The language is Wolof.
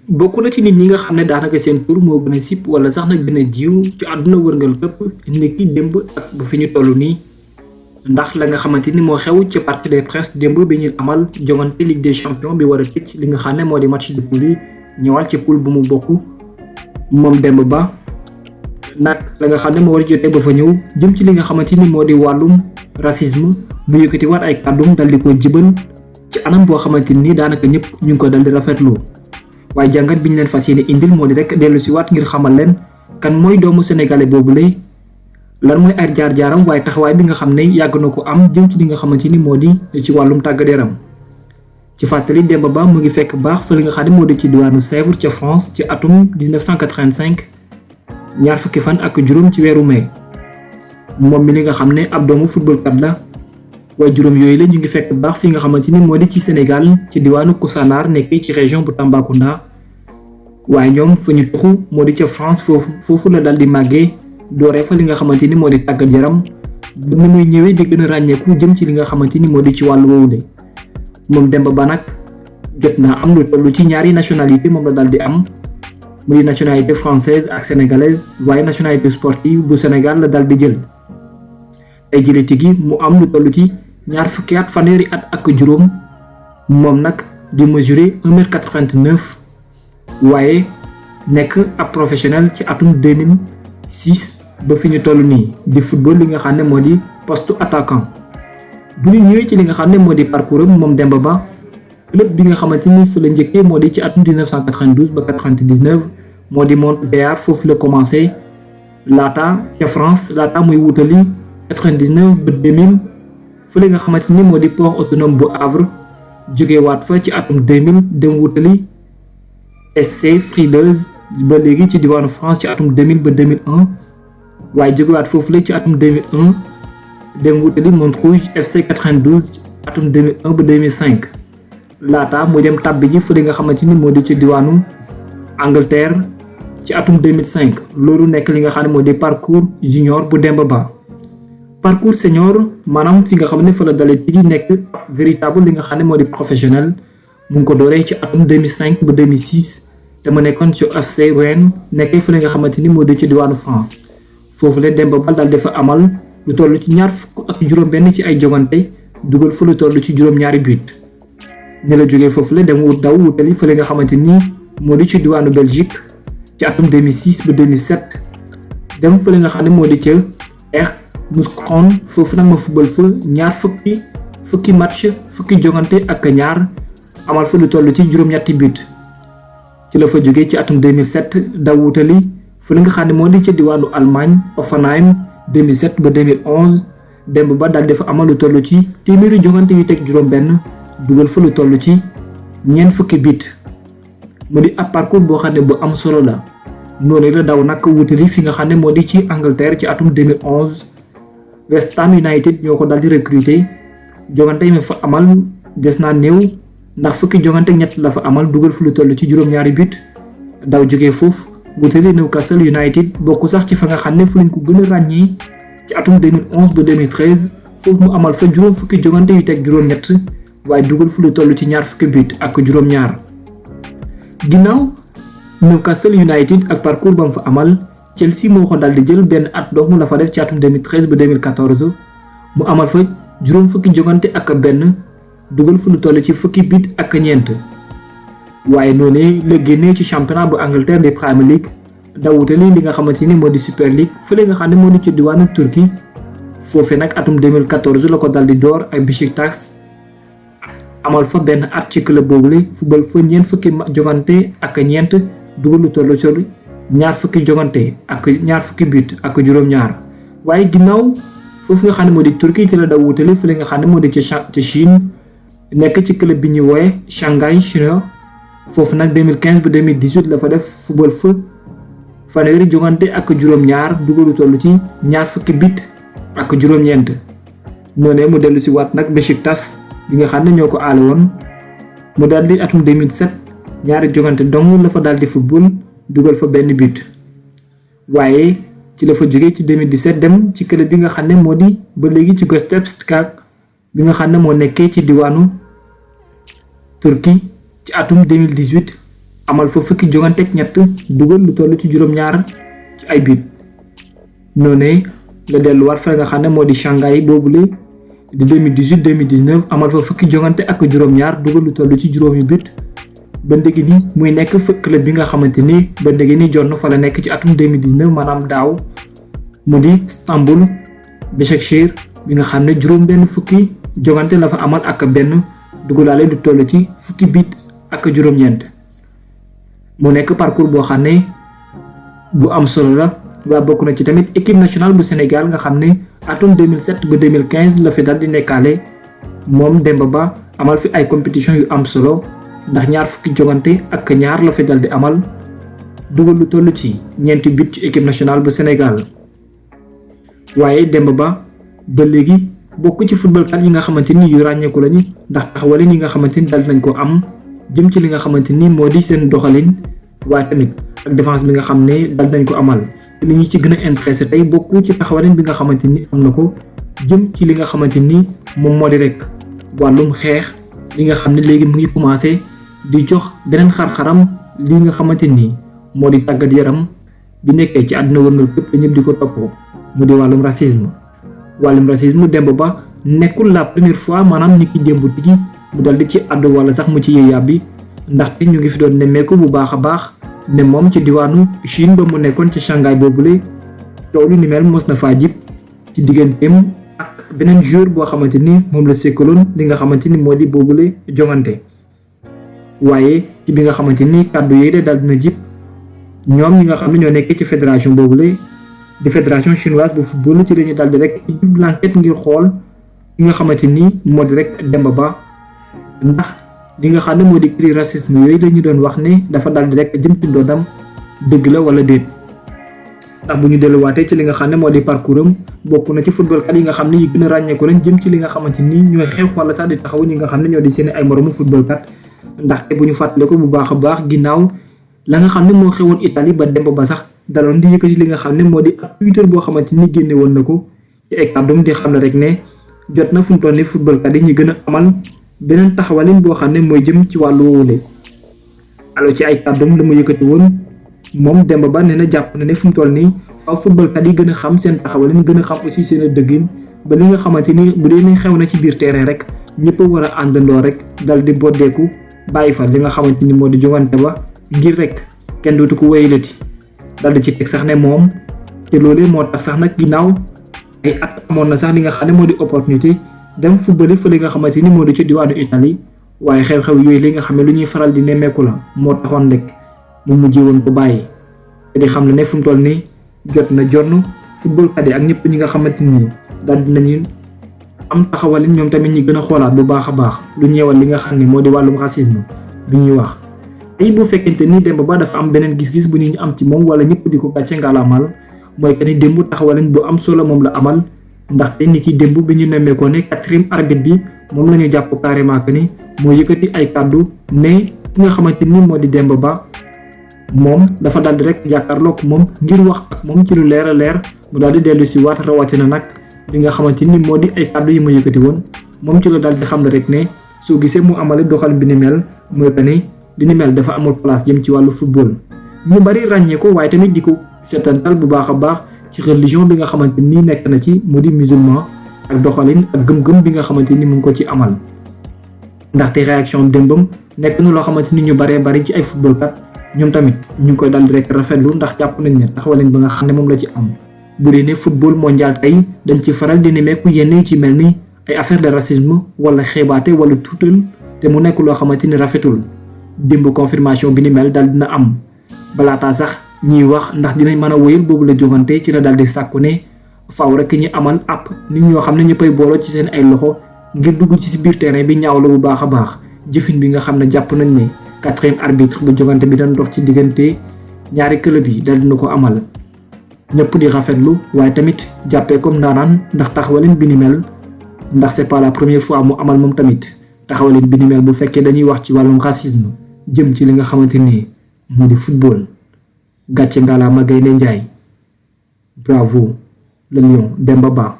bokk na ci nit ñi nga xam ne daanaka seen tur moo gën a sip wala sax na gën a jiw ci àdduna wërngal këpp niki démb ak bu fi ñu toll nii ndax la nga xamante ni moo xew ci Parc des Princes démb bi ñu amal jongante Ligue des champions bi war a tëj li nga xam ne moo di match de poule yi ñëwal ci poule bu mu bokk moom Demba Ba nag la nga xam ne moo war a jotee ba fa ñëw jëm ci li nga xamante ni moo di wàllum racisme mu yëkkati waat ay kàddum dal di ko jibal ci anam boo xamante ni daanaka ñëpp ñu ngi ko dal di rafetlu waaye jàngat bi ñu leen fas yéene indil moo di rek dellu si waat ngir xamal leen kan mooy doomu sénégalais boobu lay lan mooy ay jaar-jaaram waaye taxawaay bi nga xam ne yàgg na ko am jëm ci li nga xamante ni moo di ci wàllum tàggat yaram ci fàttali Demba Ba mu ngi fekk baax fa li nga xam ne moo di ci diwaanu Sèvres ca France ci atum 1985 ñaar fukki fan ak juróom ci weeru mai moom mi li nga xam ne ab doomu footballkat la waaye juróom yooyu la ñu ngi fekk baax fi nga xamante ni moo di ci Sénégal ci diwaanu Koussanar nekkee ci région bu Tambacounda waaye ñoom fa ñu tuxu moo di ca France foofu la dal di màggee dooree fa li nga xamante ni moo di tàggat yaram ba ni muy ñëwee di gën a ràññeeku jëm ci li nga xamante ni moo di ci wàllu woowu de moom Demba Ba nag jot naa am lu toll ci ñaari nationalité moom la dal di am mu di nationalité française ak sénégalaise waaye nationalité sportive bu Sénégal la dal di jël ay jëleti gi mu am lu toll ci ñaar fukki at fanweeri at ak juróom moom nag di mesurer 1m89 waaye nekk ab professionnel ci atum 2006 ba fi ñu toll nii di football li nga xam ne moo di poste attaquant bu ñu ñëwee ci li nga xam ne moo di parcours am moom Demba Ba club bi nga xamante ni fa la njëkkee moo di ci atum 1992 ba 99 moo di Montbéliard foofu la commencé laata ca France laata muy wutali 99 ba 2000 fële nga xamante ni moo di port autonome bu Havre jógewaat fa ci atum 2000 dem wutali SC Frileuse ba léegi ci diwaanu France ci atum 2000 ba 2001 waaye jógewaat foofu la ci atum 2001 dem wutali Montrouge FC 92 ci atum 2001 ba 2005 laata muy dem tàbbi ji fële nga xamante ni moo di ci diwaanu Angleterre ci atum 2005 loolu nekk li nga xam ne moo di parcours junior bu Demba Ba. parcours senior maanaam fi nga xam ne fa la dalee tigi nekk véritable li nga xam ne moo di professionnel mu ngi ko dooree ci atum 2005 ba 2006 te ma nekkoon ci FC Rennes nekkee fa li nga xamante ni moo di ci diwaanu France foofu la Demba Ba daal dafa amal lu toll ci ñaar fukk ak juróom-benn ci ay jogante dugal fa lu toll ci juróom-ñaari but ne la jógee foofu la dem wutali fa li nga xamante ni moo di ci diwaanu Belgique ci atum 2006 ba 2007 dem fa li nga xam ne moo di ca Mouscron foofu nag ma football fa ñaar fukki match fukki jogante ak ñaar amal fa lu toll ci juróom-ñetti but ci la fa jógee ci atum 2007 daw wutali fa li nga xam ne moo di ca diwaanu Allemagne Hoffenheim 2007 ba 2011 Demba Ba daal dafa amal lu toll ci téeméeri jogante yu teg juróom-benn dugal fa lu toll ci ñeent fukki but mu di ab parcours boo xam ne bu am solo la noonu la daw nag wutali fi nga xam ne moo di ci Angleterre ci atum 2011 West Ham United ñoo ko daal di recruter jogante yi ma fa amal des naa néew ndax fukki jogante ñett la fa amal dugal fu lu toll ci juróom-ñaari but daw jógee foofu wutali Newcastle United bokk sax ci fa nga xam ne fu lañ ko gën a ràññee ci atum 2011 ba 2013 foofu mu amal fa juróom fukki jogante yu teg juróom-ñett waaye dugal fu lu toll ci ñaar fukki but ak juróom-ñaar ginnaaw Newcastle United ak parcours ba mu fa amal Chelsea moo ko daal di jël benn at doomu la fa def ci atum 2013 ba 2014 mu amal fa juróom fukki jogante ak benn dugal fu lu toll ci fukki but ak ñeent waaye noonu la génnee ci championnat bu Angleterre de Premier League dawutali li nga xamante ni moo di Super League fële nga xam ne moo di ci diwaanu Turquie foofee nag atum 2014 la ko daal di door ak Beşiktaş amal fa benn at ci club boobule football fa ñeent fukki jogante ak ñeent dugal lu toll ci ñaar fukki jogante ak ñaar fukki but ak juróom-ñaar waaye ginnaaw foofu nga xam ne moo di Turquie ci la daw wutali fële nga xam ne moo di ci Chine nekk ci club bi ñuy woowe Shanghai Shenhua foofu nag 2015 ba 2018 la fa def football fa fanweeri jogante ak juróom-ñaar dugal lu toll ci ñaar fukki but ak juróom-ñeent noonee mu dellu si waat nag Beşiktaş bi nga xam ne ñoo ko aale woon mu daal di atum 2007 ñaari jogante dong la fa daal di football dugal fa benn but waaye ci la fa jógee ci 2017 dem ci club bi nga xam ne moo di ba léegi ci Göztepe bi nga xam ne moo nekkee ci diwaanu Turquie ci atum 2018 amal fa fukki jongante ak ñett dugal lu toll ci juróom-ñaar ci ay but noonee la delluwaat fa nga xam ne moo di Shanghai boobule di 2018-2019 amal fa fukki jongante ak juróom-ñaar dugal lu toll ci juróomi but ba ndegi ni muy nekk fa club bi nga xamante ni ba ndegi ni jonn fa la nekk ci atum 2019 maanaam daaw mu di Istanbul Başakşehir bi nga xam ne juróom benn fukki jongante la fa amal ak benn dugalaale lu toll ci fukki but ak juróom-ñeent mu nekk parcours boo xam ne bu am solo la. waa bokk na ci tamit équipe nationale bu Sénégal nga xam ne atum 2007 ba 2015 la fi dal di nekkaale moom Demba Ba amal fi ay compétition yu am solo ndax ñaar fukki jongante ak ñaar la fi dal di amal dugal lu toll ci ñeenti but ci équipe nationale bu Sénégal waaye Demba ba léegi bokk ci footballkat yi nga xamante ni yu ràññeeku lañu ndax taxawalin yi nga xamante ni dal nañ ko am jëm ci li nga xamante ni moo di seen doxalin waaye tamit ak défense bi nga xam ne dal nañ ko amal li ñu ci gën a intéressé tey bokk ci taxawalin bi nga xamante ni am na ko jëm ci li nga xamante ni moom moo di rek wàllum xeex li nga xam ne léegi mu ngi commencé di jox beneen xar-xaram li nga xamante ni moo di tàggat yaram bi nekkee ci àdduna wërngal képp te ñëpp di ko toppoo mu di wàllum racisme Demba Ba nekkul la première fois maanaam ni ki démb tigi mu dal di ci àddu wala sax mu ci yéeyaab bi ndaxte ñu ngi fi doon nemmeeku bu baax a baax ne moom ci diwaanu Chine ba mu nekkoon ci Shanghai boobule coow lu ni mel mos na faa jib ci digganteem ak beneen joueur boo xamante ni moom la sekkaloon li nga xamante ni moo di boobule jongante waaye ci bi nga xamante ni kàddu yooyu de daal dina jib ñoom ñi nga xam ne ñoo nekkee ci fédération boobule di fédération chinoise bu football ci lañu daal di rek jub l'enquête ngir xool ki nga xamante ni moo di rek Demba Ba ndax li nga xam ne moo di cri racisme yooyu la ñu doon wax ne dafa daal di rek jëm ci ndoodam dëgg la wala déet ndax bu ñu delluwaatee ci li nga xam ne moo di parcours am bokk na ci footballkat yi nga xam ne yi gën a ràññeeku lañ jëm ci li nga xamante ni ñooy xeex wala sax di taxaw ñi nga xam ne ñoo di seen ay moromu footballkat ndaxte bu ñu fàttale ko bu baax a baax ginnaaw la nga xam ne moo xewoon Italie ba Demba Ba sax daloon di yëkkati li nga xam ne moo di ab Twitter boo xamante ni génne woon na ko ci ay kàddoom di xam ne rek ne jot na fu mu toll nii footballkat yi ñu gën a amal beneen taxawalin boo xam ne mooy jëm ci wàllu woowule alors ci ay kàddoom la mu yëkkati woon moom Demba Ba nee na jàpp na ne fu mu toll nii faaw footballkat yi gën a xam seen taxawalin gën a xam aussi seen dëggin ba li nga xamante ni bu dee ne xew na ci biir terrain rek ñëpp a war a àndandoo rek dal di boddeeku bàyyi fa li nga xamante ni moo di jongante ba ngir rek kenn dootu ko wéyalati dal di ci teg sax ne moom te loolee moo tax sax nag ginnaaw ay at amoon na sax li nga xam ne moo di opportunité dem football fa li nga xamante ni moo di ci diwaanu Italie waaye xew-xew yooyu li nga xam ne lu ñuy faral di nemmeeku la moo taxoon rek mu mujjee woon ko bàyyi te di xam ne fu mu toll nii jot na jonn footballkat yi ak ñëpp ñi nga xamante ni daal dinañu am taxawalin ñoom tamit ñi gën a xoolaat bu baax a baax lu ñeewal li nga xam ne moo di wàllum racisme bi ñuy wax. ay bu fekkente ni Demba Ba dafa am beneen gis-gis bu nit ñi am ci moom wala ñëpp di ko gàcce ngalamal mooy que ni démb taxawalin bu am solo moom la amal ndaxte ni ki démb bi ñu nemmeekoo ne quatrième arbitre bi moom la ñu jàpp carrément que ni moo yëkkati ay kàddu ne ki nga xamante ni moo di Demba Ba moom dafa daal di rek jàkkaarloog moom ngir wax ak moom ci lu leer a leer mu daal di dellu si waat rawatina nag li nga xamante ni moo di ay kàddu yi ma yëkkati woon moom ci la daal di xam ne rek ne soo gisee mu amale doxal bi ni mel mooy que ni li ni mel dafa amul place jëm ci wàllu football ñu bari ràññee ko waaye tamit di ko seetantal bu baax a baax ci religion bi nga xamante ni nekk na ci mu di musulman ak doxalin ak gëm-gëm bi nga xamante ni mu ngi ko ci amal ndaxte réaction démbam nekk na loo xamante ni ñu baree bari ci ay footballkat ñoom tamit ñu ngi koy dal di rek rafetlu ndax jàpp nañ ne taxawalin ba nga xam ne moom la ci am bu dee ne football mondial tey dañ ci faral di nemmeeku yenn ci mel ni ay affaire de racisme wala xeebaate wala tuutal te mu nekk loo xamante ni rafetul démb confirmation bi ni mel dal dina am balaataa sax ñiy wax ndax dinañ mën a wéyal boobu la jogante ci la dal di sàkku ne faaw rek ñi amal app nit ñoo xam ne ñëppay booloo ci seen ay loxo ngir dugg ci si biir terrain bi ñaaw la bu baax a baax jëfin bi nga xam ne jàpp nañ ne quatrième arbitre bu jogante bi dañ dox ci diggante ñaari club yi dal dina ko amal ñëpp di rafetlu waaye tamit jàppee comme ndaanaan ndax taxawalin bi ni mel ndax c'est pas la première fois mu amal moom tamit taxawalin bi ni mel bu fekkee dañuy wax ci wàllum racisme jëm ci li nga xamante ni mu di football gàcce ngalaama Gaynde Njaay bravo le lion Demba Ba